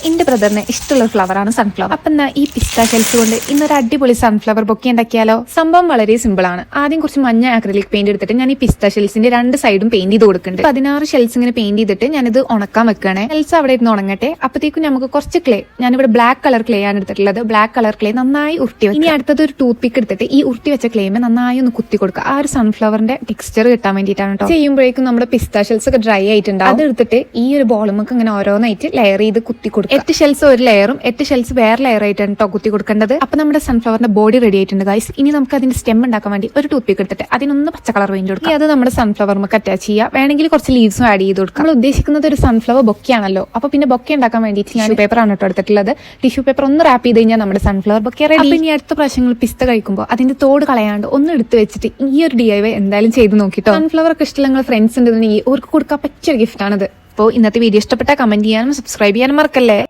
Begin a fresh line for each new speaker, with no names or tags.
എന്റെ ബ്രദറിന് ഇഷ്ടമുള്ള ഫ്ലവർ ആണ് സൺഫ്ലവർ. അപ്പൊ എന്നാ ഈ പിസ്ത ഷെൽസ് കൊണ്ട് ഇന്നൊരു അടിപൊളി സൺഫ്ലവർ ബൊക്കെ ഉണ്ടാക്കിയാലോ? സംഭവം വളരെ സിമ്പിൾ ആണ്. ആദ്യം കുറച്ച് മഞ്ഞ ആക്രിലിക് പെയിന്റ് എടുത്തിട്ട് ഞാൻ ഈ പിസ്ത ഷെൽസിന്റെ രണ്ട് സൈഡും പെയിന്റ് ചെയ്ത് കൊടുക്കുന്നുണ്ട്. 16 ഷെൽസ് ഇങ്ങനെ പെയിന്റ് ചെയ്തിട്ട് ഞാനിത് ഉണക്കാൻ വെക്കുകയാണ്. ഷെൽസ് അവിടെ ഇരുന്ന് ഉണങ്ങട്ടെ. അപ്പത്തേക്കും നമുക്ക് കുറച്ച് ക്ലേ, ഞാനിവിടെ ബ്ലാക്ക് കളർ ക്ലേ ആണ് എടുത്തിട്ടുള്ളത്. ബ്ലാക്ക് കളർ ക്ലേ നന്നായി ഉരുട്ടി വെക്കും. ഇനി അടുത്തത് ഒരു ടൂത്ത് പിക്ക് എടുത്തിട്ട് ഈ ഉരുട്ടി വെച്ച ക്ലേമെ നന്നായി ഒന്ന് കുത്തി കൊടുക്കുക. ആ ഒരു സൺഫ്ലവറിന്റെ ടെക്സ്ചർ കിട്ടാൻ വേണ്ടിയിട്ടാണ് കേട്ടോ. ചെയ്യുമ്പോഴേക്കും നമ്മുടെ പിസ്ത ഷെൽസ് ഒക്കെ ഡ്രൈ ആയിട്ടുണ്ട്. അത് എടുത്തിട്ട് ഈ ഒരു ബോളുമൊക്കെ ഇങ്ങനെ ഓരോന്നായിട്ട് ലെയർ ചെയ്ത് കുത്തി കൊടുക്കുക. 8 ഷെൽസ് ഒരു ലെയറും 8 ഷെൽസ് വേറെ ലെയർ ആയിട്ടാണ് കേട്ടോ കുത്തി കൊടുക്കേണ്ടത്. അപ്പൊ നമ്മുടെ സൺഫ്ലവറിന്റെ ബോഡി റെഡി ആയിട്ടുണ്ട് ഗൈസ്. ഇനി നമുക്ക് അതിന്റെ സ്റ്റെം ഉണ്ടാക്കാൻ വേണ്ടി ഒരു ടൂത്ത് പിക്ക് എടുത്തിട്ട് അതിനൊന്ന് പച്ച കളർ പെയിന്റ് കൊടുക്കുക. അത് നമ്മുടെ സൺഫ്ലവർക്ക് അറ്റാച്ച് ചെയ്യുക. വേണമെങ്കിൽ കുറച്ച് ലീവ്സും ആഡ് ചെയ്ത് കൊടുക്കുക. നമ്മൾ ഉദ്ദേശിക്കുന്നത് ഒരു സൺഫ്ലവർ ബൊക്കെയാണല്ലോ. അപ്പൊ പിന്നെ ബൊക്കെ ഉണ്ടാക്കാൻ വേണ്ടിയിട്ട് ഞാൻ പേപ്പർ ആണ് കേട്ടോ എടുത്തിട്ടുള്ളത്. ടിഷ്യൂ പേപ്പർ ഒന്ന് റാപ്പ് ചെയ്ത് കഴിഞ്ഞാൽ നമ്മുടെ സൺഫ്ലവർ ബൊക്കെ റെഡി. അപ്പൊ ഇനി അടുത്ത പ്രാവശ്യങ്ങൾ പിസ്ത കഴിക്കുമ്പോൾ അതിന്റെ തോട് കളയാണ്ട് ഒന്ന് എടുത്ത് വെച്ചിട്ട് ഈ ഒരു DIY എന്തായാലും ചെയ്ത് നോക്കിട്ടോ. സൺഫ്ലവർ ഒക്കെ ഇഷ്ടമുള്ള നിങ്ങൾ ഫ്രണ്ട്സ് ഉണ്ടെന്നുണ്ടെങ്കിൽ അവർക്ക് കൊടുക്കാൻ പറ്റിയ ഗിഫ്റ്റ് ആണിത്. അപ്പോൾ ഇന്നത്തെ വീഡിയോ ഇഷ്ടപ്പെട്ടാൽ കമന്റ് ചെയ്യാനും സബ്സ്ക്രൈബ് ചെയ്യാനും മറക്കല്ലേ.